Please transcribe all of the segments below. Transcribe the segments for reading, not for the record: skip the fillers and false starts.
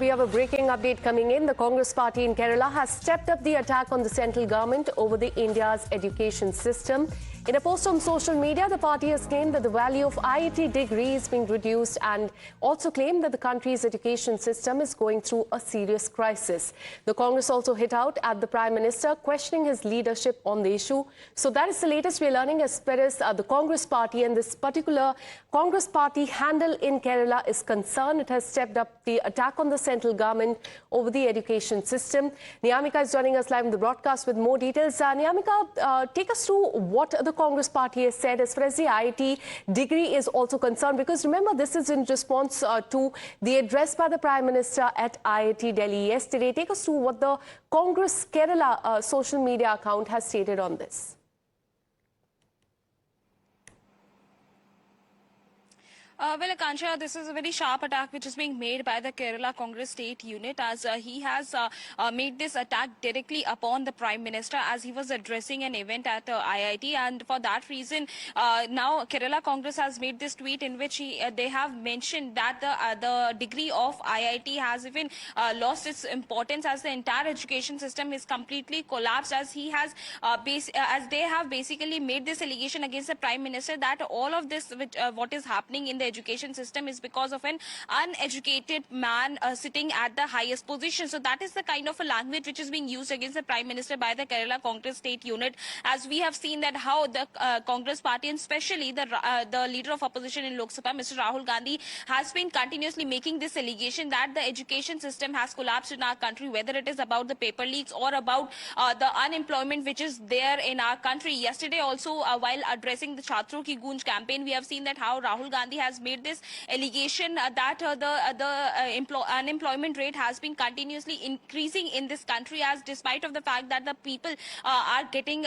we have a breaking update coming in. The Congress party in Kerala has stepped up the attack on the central government over the India's education system. In a post on social media, the party has claimed that the value of IIT degree is being reduced and also claimed that the country's education system is going through a serious crisis. The Congress also hit out at the Prime Minister, questioning his leadership on the issue. So that is the latest we're learning as far as the Congress party and this particular Congress party handle in Kerala is concerned. It has stepped up the attack on the central government over the education system. Niyamika is joining us live in the broadcast with more details. Niyamika, take us through what the Congress party has said as far as the IIT degree is also concerned, because remember, this is in response to the address by the Prime Minister at IIT Delhi yesterday. Take us through what the Congress Kerala social media account has stated on this. Well, Akansha, this is a very sharp attack which is being made by the Kerala Congress State Unit, as he has made this attack directly upon the Prime Minister as he was addressing an event at IIT. And for that reason, now Kerala Congress has made this tweet in which they have mentioned that the degree of IIT has even lost its importance, as the entire education system is completely collapsed, as he has as they have basically made this allegation against the Prime Minister that all of this what is happening in the education system is because of an uneducated man sitting at the highest position. So that is the kind of a language which is being used against the Prime Minister by the Kerala Congress State Unit, as we have seen that how the Congress party, and especially the leader of opposition in Lok Sabha, Mr. Rahul Gandhi, has been continuously making this allegation that the education system has collapsed in our country, whether it is about the paper leaks or about the unemployment which is there in our country. Yesterday also, while addressing the Chhatro Ki Goonj campaign, we have seen that how Rahul Gandhi has made this allegation that the unemployment rate has been continuously increasing in this country, as despite of the fact that the people are getting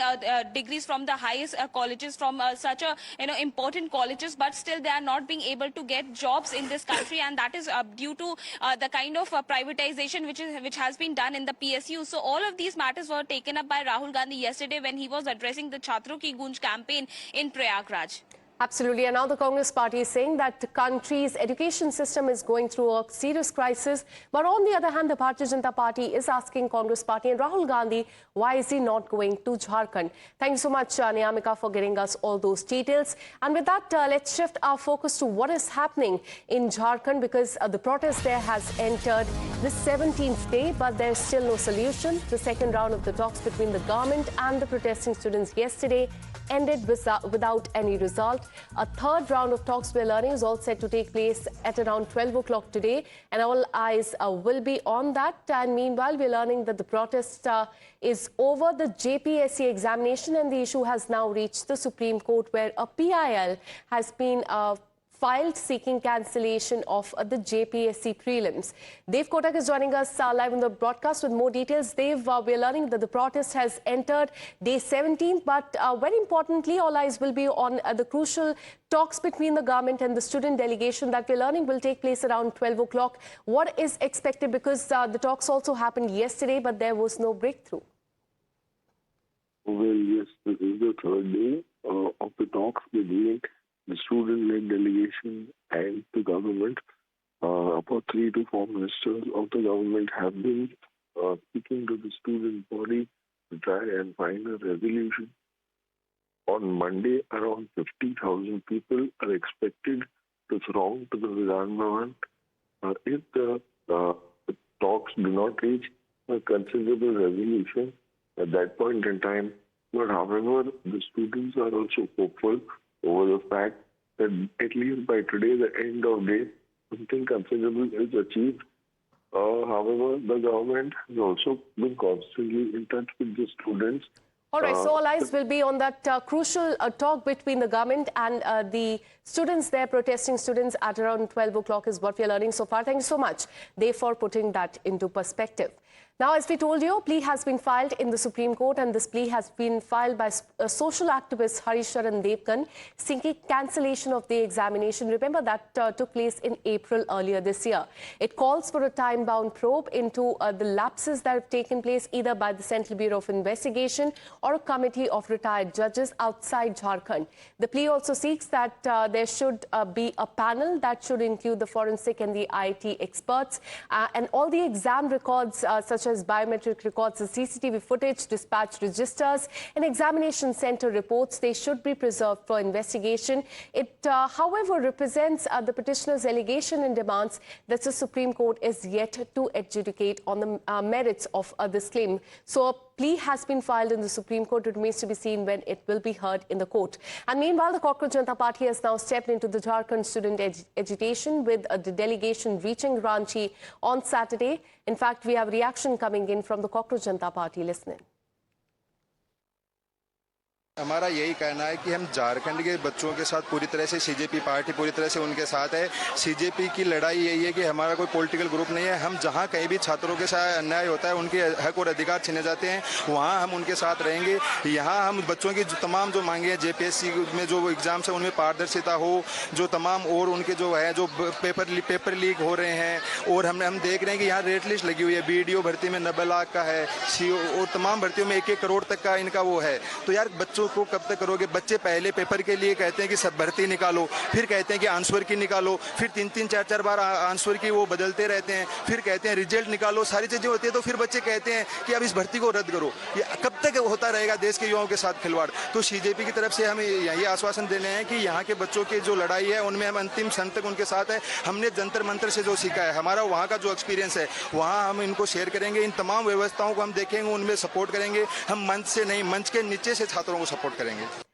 degrees from the highest colleges, from such a important colleges, but still they are not being able to get jobs in this country, and that is due to the kind of privatization which has been done in the PSU. So all of these matters were taken up by Rahul Gandhi yesterday when he was addressing the Chhatro Ki Goonj campaign in Prayagraj. Absolutely. And now the Congress party is saying that the country's education system is going through a serious crisis. But on the other hand, the Bharatiya Janata Party is asking Congress party and Rahul Gandhi, why is he not going to Jharkhand? Thank you so much, Niyamika, for getting us all those details. And with that, let's shift our focus to what is happening in Jharkhand, because the protest there has entered the 17th day, but there's still no solution. The second round of the talks between the government and the protesting students yesterday ended without any result. A third round of talks, we're learning, is all set to take place at around 12 o'clock today, and all eyes will be on that. And meanwhile, we're learning that the protest is over the JPSC examination, and the issue has now reached the Supreme Court, where a PIL has been filed seeking cancellation of the JPSC prelims. Dev Kotak is joining us live on the broadcast with more details. Dev, we're learning that the protest has entered day 17, but very importantly, all eyes will be on the crucial talks between the government and the student delegation that we're learning will take place around 12 o'clock. What is expected, because the talks also happened yesterday, but there was no breakthrough? Well, yes, this is the third day of the talks between the student-led delegation and the government. About 3 to 4 ministers of the government have been speaking to the student body to try and find a resolution. On Monday, around 50,000 people are expected to throng to the Vidhan Bhavan. If the talks do not reach a considerable resolution at that point in time, but however, the students are also hopeful over the fact that at least by today, the end of day, something considerable is achieved. However, the government has also been constantly in touch with the students. All right, so all eyes will be on that crucial talk between the government and the students there, protesting students, at around 12 o'clock is what we are learning so far. Thank you so much, Dave, for putting that into perspective. Now, as we told you, a plea has been filed in the Supreme Court, and this plea has been filed by social activist Harisharan Devkan, seeking cancellation of the examination. Remember, that took place in April earlier this year. It calls for a time-bound probe into the lapses that have taken place either by the Central Bureau of Investigation or a committee of retired judges outside Jharkhand. The plea also seeks that there should be a panel that should include the forensic and the IT experts, and all the exam records such as biometric records, the CCTV footage, dispatch registers and examination center reports, they should be preserved for investigation. It, however, represents the petitioner's allegation and demands that the Supreme Court is yet to adjudicate on the merits of this claim. So a plea has been filed in the Supreme Court. It remains to be seen when it will be heard in the court. And meanwhile, the Cockroach Janata Party has now stepped into the Jharkhand student agitation with the delegation reaching Ranchi on Saturday. In fact, we have reaction coming in from the Cockroach Janata Party. Listen in. हमारा यही कहना है कि हम झारखंड के बच्चों के साथ पूरी तरह से सीजेपी पार्टी पूरी तरह से उनके साथ है। सीजेपी की लड़ाई यही है कि हमारा कोई पॉलिटिकल ग्रुप नहीं है। हम जहां कहीं भी छात्रों के साथ अन्याय होता है, उनके हक और अधिकार छीने जाते हैं, वहां हम उनके साथ रहेंगे। यहां हम बच्चों की तमाम जो मांगे हैं, जेपीएससी में जो एग्जाम्स है उनमें पारदर्शिता हो, जो तमाम और उनके जो है जो पेपर लीक हो रहे हैं, और हम देख रहे हैं कि यहाँ रेट लिस्ट लगी हुई है। बीडीओ भर्ती में 90 लाख का है, सीओ और तमाम भर्तियों में 1-1 करोड़ तक का इनका वो है। तो यार बच्चों को कब तक करोगे? बच्चे पहले पेपर के लिए कहते हैं कि सब भर्ती निकालो, फिर कहते हैं कि आंसर की निकालो, फिर 3-3 4-4 बार आंसर की वो बदलते रहते हैं, फिर कहते हैं रिजल्ट निकालो, सारी चीजें होती है, तो फिर बच्चे कहते हैं कि अब इस भर्ती को रद्द करो। ये कब तक होता रहेगा देश के युवाओं के साथ खिलवाड़? तो सीजेपी की तरफ से हमें यही आश्वासन देने हैं कि यहाँ के बच्चों की जो लड़ाई है उनमें हम अंतिम क्षण तक उनके साथ है। हमने जंतर मंतर से जो सीखा है, हमारा वहाँ का जो एक्सपीरियंस है, वहाँ हम इनको शेयर करेंगे। इन तमाम व्यवस्थाओं को हम देखेंगे, उनमें सपोर्ट करेंगे। हम मंच से नहीं, मंच के नीचे से छात्रों को सपोर्ट करेंगे।